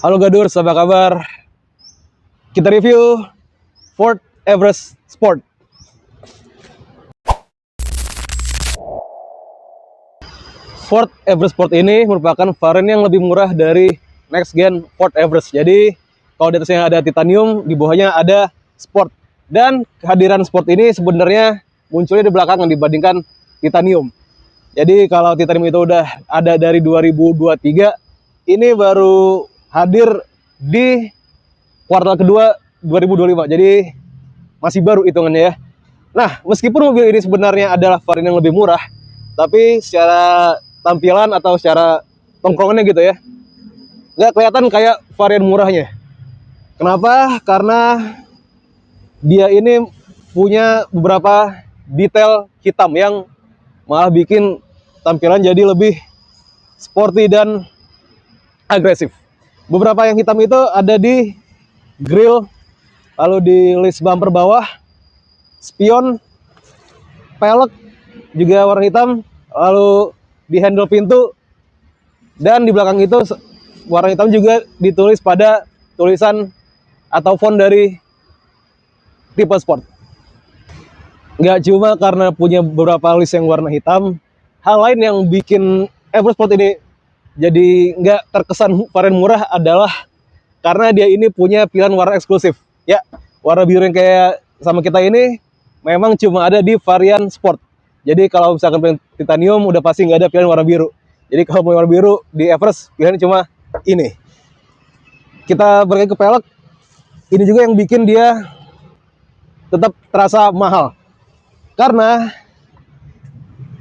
Halo Gadurs, apa kabar? Kita review Ford Everest Sport. Ford Everest Sport ini merupakan varian yang lebih murah dari next gen Ford Everest. Jadi kalau di atasnya ada titanium, di bawahnya ada Sport. Dan kehadiran Sport ini sebenarnya munculnya di belakangan dibandingkan titanium. Jadi kalau titanium itu udah ada dari 2023, ini baru hadir di kuartal kedua 2025. Jadi masih baru hitungannya ya. Nah, meskipun mobil ini sebenarnya adalah varian yang lebih murah, tapi secara tampilan atau secara tongkrongannya gitu ya, nggak kelihatan kayak varian murahnya. Kenapa? Karena dia ini punya beberapa detail hitam yang malah bikin tampilan jadi lebih sporty dan agresif. Beberapa yang hitam itu ada di grill, lalu di list bumper bawah, spion, pelek juga warna hitam, lalu di handle pintu, dan di belakang itu warna hitam juga ditulis pada tulisan atau font dari tipe sport. Nggak cuma karena punya beberapa list yang warna hitam, hal lain yang bikin Everest Sport ini jadi nggak terkesan varian murah adalah karena dia ini punya pilihan warna eksklusif. Ya, warna biru yang kayak sama kita ini memang cuma ada di varian sport. Jadi kalau misalkan pengen titanium udah pasti nggak ada pilihan warna biru. Jadi kalau mau warna biru di Everest pilihannya cuma ini. Kita beralih ke pelek. Ini juga yang bikin dia tetap terasa mahal. Karena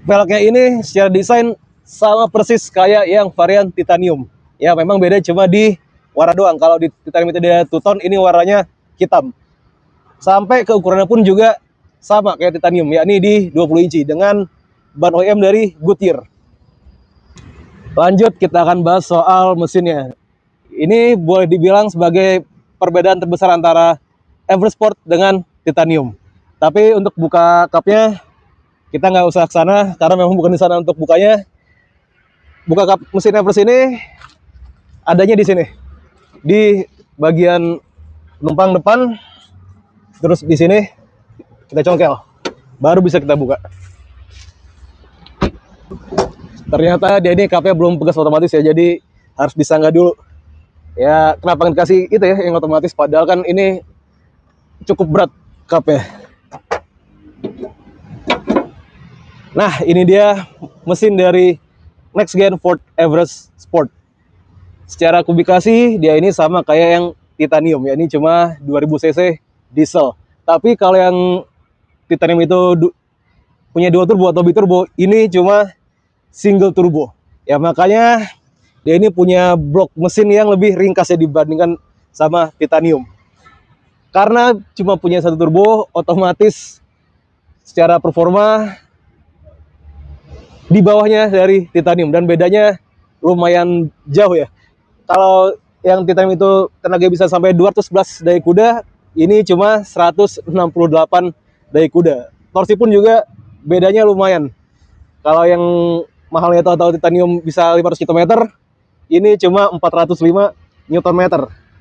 peleknya ini secara desain sama persis kayak yang varian titanium. Ya memang beda cuma di warna doang. Kalau di titanium itu dia two tone, ini warnanya hitam. Sampai ke ukurannya pun juga sama kayak titanium, yakni di 20 inci dengan ban OEM dari Goodyear. Lanjut, kita akan bahas soal mesinnya. Ini boleh dibilang sebagai perbedaan terbesar antara Everest Sport dengan titanium. Tapi untuk buka cupnya kita nggak usah ke sana karena memang bukan di sana untuk bukanya. Buka kap mesin Everest ini adanya di sini, di bagian penumpang depan, terus di sini kita congkel, baru bisa kita buka. Ternyata dia ini kapnya belum pegas otomatis ya, jadi harus disanggah dulu. Ya kenapa dikasih itu ya yang otomatis, padahal kan ini cukup berat kapnya. Nah ini dia mesin dari next gen Ford Everest Sport. Secara kubikasi dia ini sama kayak yang titanium, ya ini cuma 2000 cc diesel. Tapi kalau yang titanium itu punya dua turbo atau biturbo, ini cuma single turbo. Ya makanya dia ini punya blok mesin yang lebih ringkas ya dibandingkan sama titanium. Karena cuma punya satu turbo, otomatis secara performa di bawahnya dari titanium, dan bedanya lumayan jauh ya. Kalau yang titanium itu tenaga bisa sampai 211 daya kuda, ini cuma 168 daya kuda. Torsi pun juga bedanya lumayan. Kalau yang mahalnya itu atau titanium bisa 500 Nm, ini cuma 405 Nm.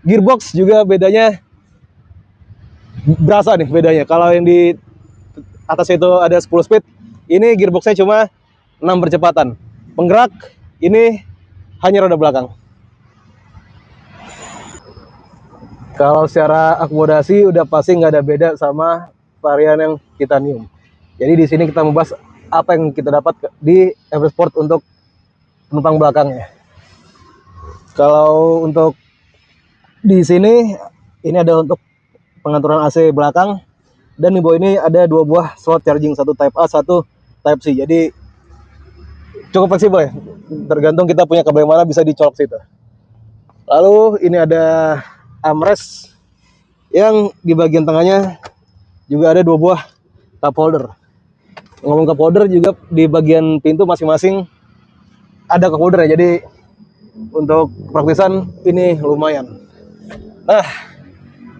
Gearbox juga bedanya berasa nih bedanya. Kalau yang di atas itu ada 10 speed, ini gearboxnya cuma 6 percepatan. Penggerak ini hanya roda belakang. Kalau secara akomodasi udah pasti nggak ada beda sama varian yang titanium. Jadi di sini kita membahas apa yang kita dapat di Everest Sport untuk penumpang belakangnya. Kalau untuk di sini ini ada untuk pengaturan AC belakang, dan di bawah ini ada dua buah slot charging, satu Type A, satu Type C. Jadi cukup fleksibel ya. Tergantung kita punya kabel yang mana bisa dicolok situ. Lalu ini ada armrest yang di bagian tengahnya juga ada dua buah cup holder. Ngomong cup holder, juga di bagian pintu masing-masing ada cup holder ya. Jadi untuk praktisan ini lumayan. Nah,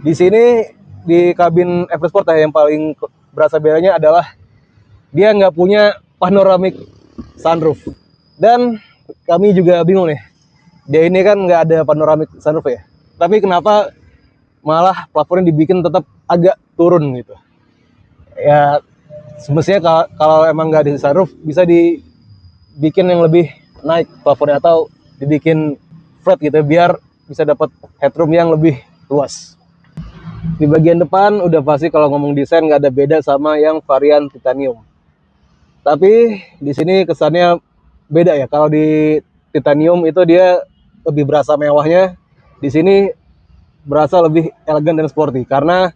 di sini di kabin Everest Sport yang paling berasa bedanya adalah dia nggak punya panoramic sunroof. Dan kami juga bingung nih, Dia ini kan nggak ada panoramic sunroof ya. Tapi kenapa malah plafonnya dibikin tetap agak turun gitu? Ya semestinya kalau emang nggak ada sunroof bisa dibikin yang lebih naik plafonnya atau dibikin flat gitu biar bisa dapat headroom yang lebih luas. Di bagian depan udah pasti kalau ngomong desain nggak ada beda sama yang varian titanium. Tapi di sini kesannya beda ya. Kalau di titanium itu dia lebih berasa mewahnya. Di sini berasa lebih elegan dan sporty karena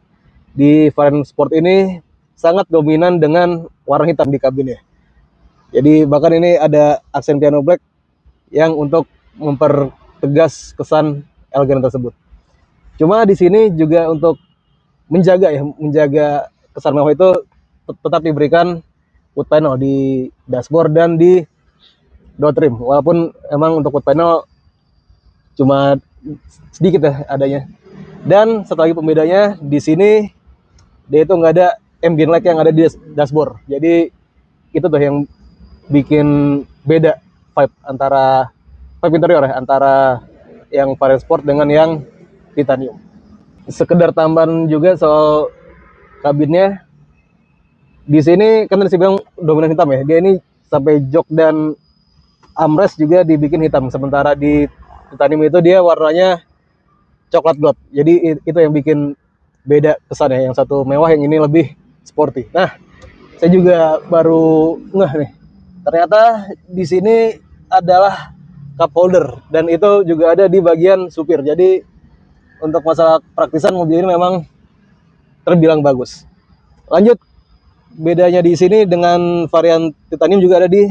di varian sport ini sangat dominan dengan warna hitam di kabinnya. Jadi bahkan ini ada aksen piano black yang untuk mempertegas kesan elegan tersebut. Cuma di sini juga untuk menjaga kesan mewah itu tetap diberikan wood panel di dashboard dan di door trim. Walaupun emang untuk wood panel cuma sedikit ya adanya. Dan satu lagi pembedanya di sini dia itu nggak ada ambient light yang ada di dashboard. Jadi itu tuh yang bikin beda vibe interior ya antara yang varian sport dengan yang titanium. Sekedar tambahan juga soal kabinnya. Di sini kan tadi saya bilang dominan hitam ya. Dia ini sampai jok dan armrest juga dibikin hitam. Sementara di titanium itu dia warnanya coklat gold. Jadi itu yang bikin beda kesannya. Yang satu mewah, yang ini lebih sporty. Nah, saya juga baru ngeh nih. Ternyata di sini adalah cup holder dan itu juga ada di bagian supir. Jadi untuk masalah praktisan mobil ini memang terbilang bagus. Lanjut, bedanya di sini dengan varian titanium juga ada di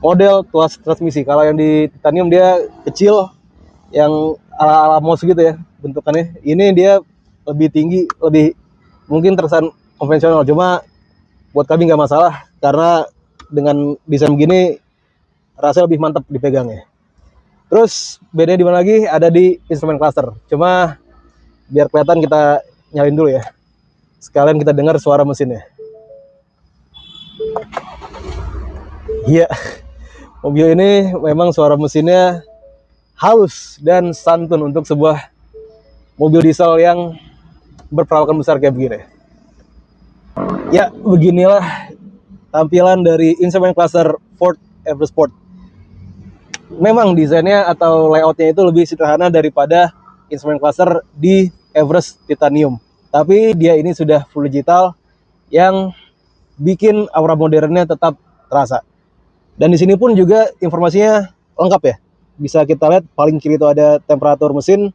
model tuas transmisi. Kalau yang di titanium dia kecil, yang ala-ala mouse gitu ya bentukannya. Ini dia lebih tinggi, lebih mungkin terkesan konvensional. Cuma buat kami nggak masalah karena dengan desain begini rasanya lebih mantap dipegangnya. Terus bedanya di mana lagi? Ada di instrumen cluster. Cuma biar kelihatan kita nyalain dulu ya. Sekalian kita dengar suara mesinnya. Iya, mobil ini memang suara mesinnya halus dan santun untuk sebuah mobil diesel yang berperawakan besar kayak begini. Ya, beginilah tampilan dari instrumen cluster Ford EverSport. Memang desainnya atau layoutnya itu lebih sederhana daripada instrumen cluster di Everest Titanium. Tapi dia ini sudah full digital yang bikin aura modernnya tetap terasa. Dan di sini pun juga informasinya lengkap ya. Bisa kita lihat paling kiri itu ada temperatur mesin,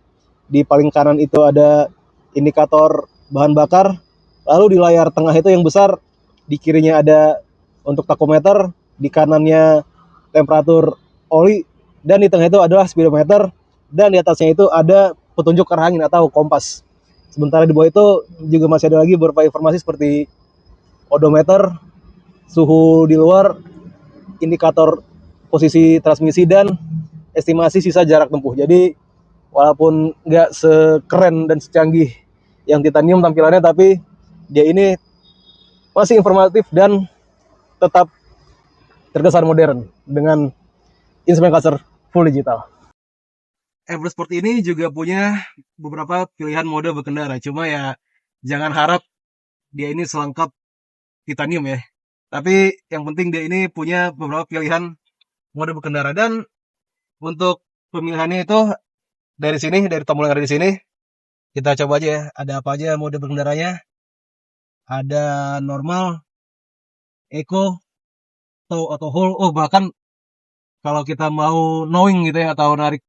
di paling kanan itu ada indikator bahan bakar, lalu di layar tengah itu yang besar, di kirinya ada untuk tachometer, di kanannya temperatur oli, dan di tengah itu adalah speedometer, dan di atasnya itu ada petunjuk arah angin atau kompas. Sementara di bawah itu juga masih ada lagi beberapa informasi seperti odometer, suhu di luar, indikator posisi transmisi, dan estimasi sisa jarak tempuh. Jadi walaupun nggak sekeren dan secanggih yang titanium tampilannya, tapi dia ini masih informatif dan tetap terkesan modern dengan instrumen cluster full digital. EverSport ini juga punya beberapa pilihan mode berkendara. Cuma ya jangan harap dia ini selengkap titanium ya. Tapi yang penting dia ini punya beberapa pilihan mode berkendara. Dan untuk pemilihannya itu dari tombol yang ada di sini, kita coba aja ya. Ada apa aja mode berkendaranya. Ada normal, eco, atau whole. Oh, bahkan kalau kita mau knowing gitu ya, atau narik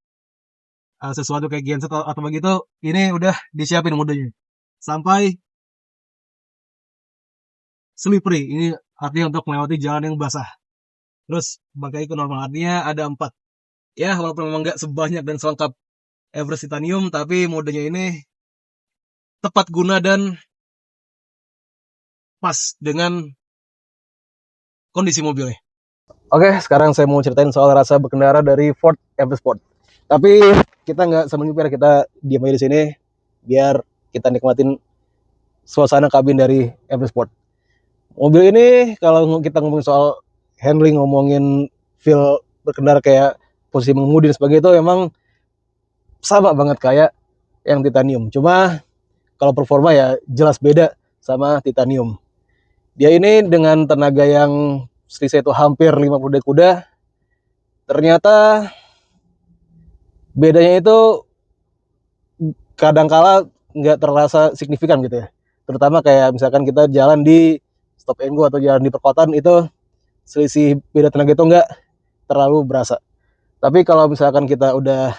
sesuatu kayak genset atau begitu, ini udah disiapin modenya. Sampai slippery, ini artinya untuk melewati jalan yang basah. Terus bangkai eco normal, artinya ada 4. Ya, walaupun memang nggak sebanyak dan selengkap Everest Titanium, tapi modenya ini tepat guna dan pas dengan kondisi mobilnya. Oke, sekarang saya mau ceritain soal rasa berkendara dari Ford EverSport. Tapi kita nggak sambil nyupir, kita diam aja di sini biar kita nikmatin suasana kabin dari EverSport. Mobil ini kalau kita ngomongin soal handling, ngomongin feel berkendara kayak posisi mengemudi dan sebagainya itu memang sama banget kayak yang titanium. Cuma kalau performa ya jelas beda sama titanium. Dia ini dengan tenaga yang selisih itu hampir 50 kuda, ternyata bedanya itu kadangkala nggak terasa signifikan gitu ya. Terutama kayak misalkan kita jalan di stop and go atau jalan di perkotaan itu selisih beda tenaga itu nggak terlalu berasa. Tapi kalau misalkan kita udah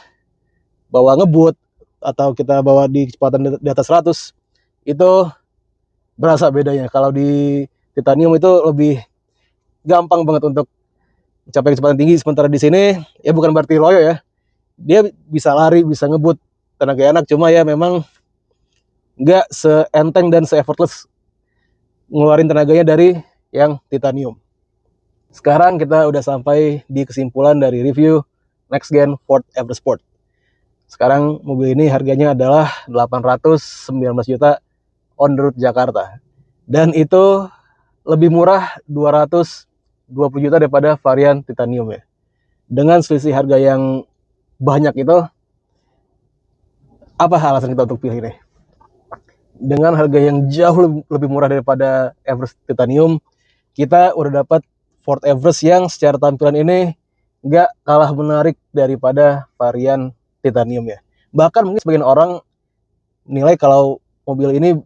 bawa ngebut atau kita bawa di kecepatan di atas 100 itu berasa bedanya. Kalau di titanium itu lebih gampang banget untuk mencapai kecepatan tinggi, sementara di sini ya bukan berarti loyo ya. Dia bisa lari, bisa ngebut, tenaga enak, cuma ya memang nggak seenteng dan se-effortless ngeluarin tenaganya dari yang titanium. Sekarang kita udah sampai di kesimpulan dari review next gen Ford Everest Sport. Sekarang mobil ini harganya adalah 819 juta on the road Jakarta. Dan itu lebih murah 220 juta daripada varian titanium ya. Dengan selisih harga yang banyak itu, apa alasan kita untuk pilih ini? Dengan harga yang jauh lebih murah daripada Everest titanium, kita udah dapat Ford Everest yang secara tampilan ini nggak kalah menarik daripada varian titanium ya. Bahkan mungkin sebagian orang nilai kalau mobil ini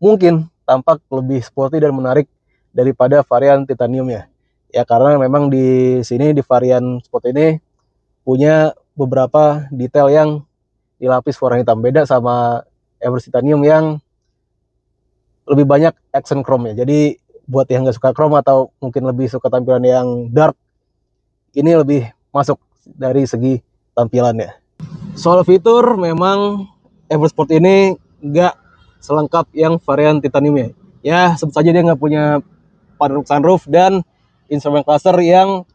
mungkin tampak lebih sporty dan menarik daripada varian titanium ya. Ya karena memang di sini di varian sport ini punya beberapa detail yang dilapis warna hitam, beda sama Everest titanium yang lebih banyak accent chrome ya. Jadi buat yang nggak suka chrome atau mungkin lebih suka tampilan yang dark, ini lebih masuk dari segi tampilannya. Soal fitur, memang Everest Sport ini nggak selengkap yang varian titanium ya. Sebut saja dia nggak punya panoramic sunroof dan instrument cluster yang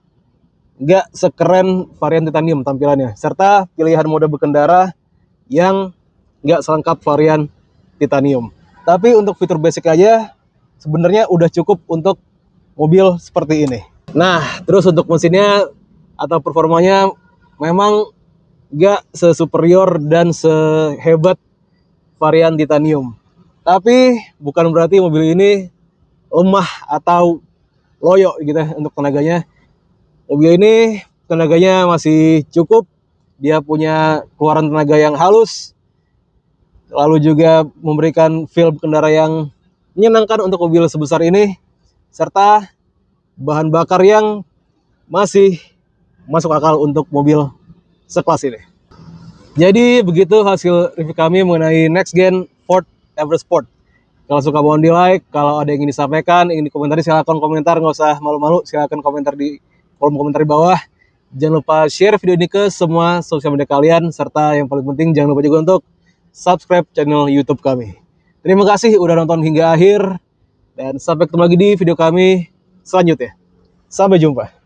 nggak sekeren varian titanium tampilannya, serta pilihan mode berkendara yang nggak selengkap varian titanium. Tapi untuk fitur basic aja sebenarnya udah cukup untuk mobil seperti ini. Nah, terus untuk mesinnya atau performanya memang gak sesuperior dan sehebat varian titanium. Tapi bukan berarti mobil ini lemah atau loyo gitu ya untuk tenaganya. Mobil ini tenaganya masih cukup. Dia punya keluaran tenaga yang halus, lalu juga memberikan feel berkendara yang menyenangkan untuk mobil sebesar ini, serta bahan bakar yang masih masuk akal untuk mobil sekelas ini. Jadi begitu hasil review kami mengenai next gen Ford Everest Sport. Kalau suka mohon di like, kalau ada yang ingin disampaikan, ingin dikomentari silahkan komentar, nggak usah malu-malu, silahkan komentar di kolom komentar di bawah. Jangan lupa share video ini ke semua sosial media kalian, serta yang paling penting jangan lupa juga untuk subscribe channel YouTube kami. Terima kasih udah nonton hingga akhir, dan sampai ketemu lagi di video kami selanjutnya. Sampai jumpa.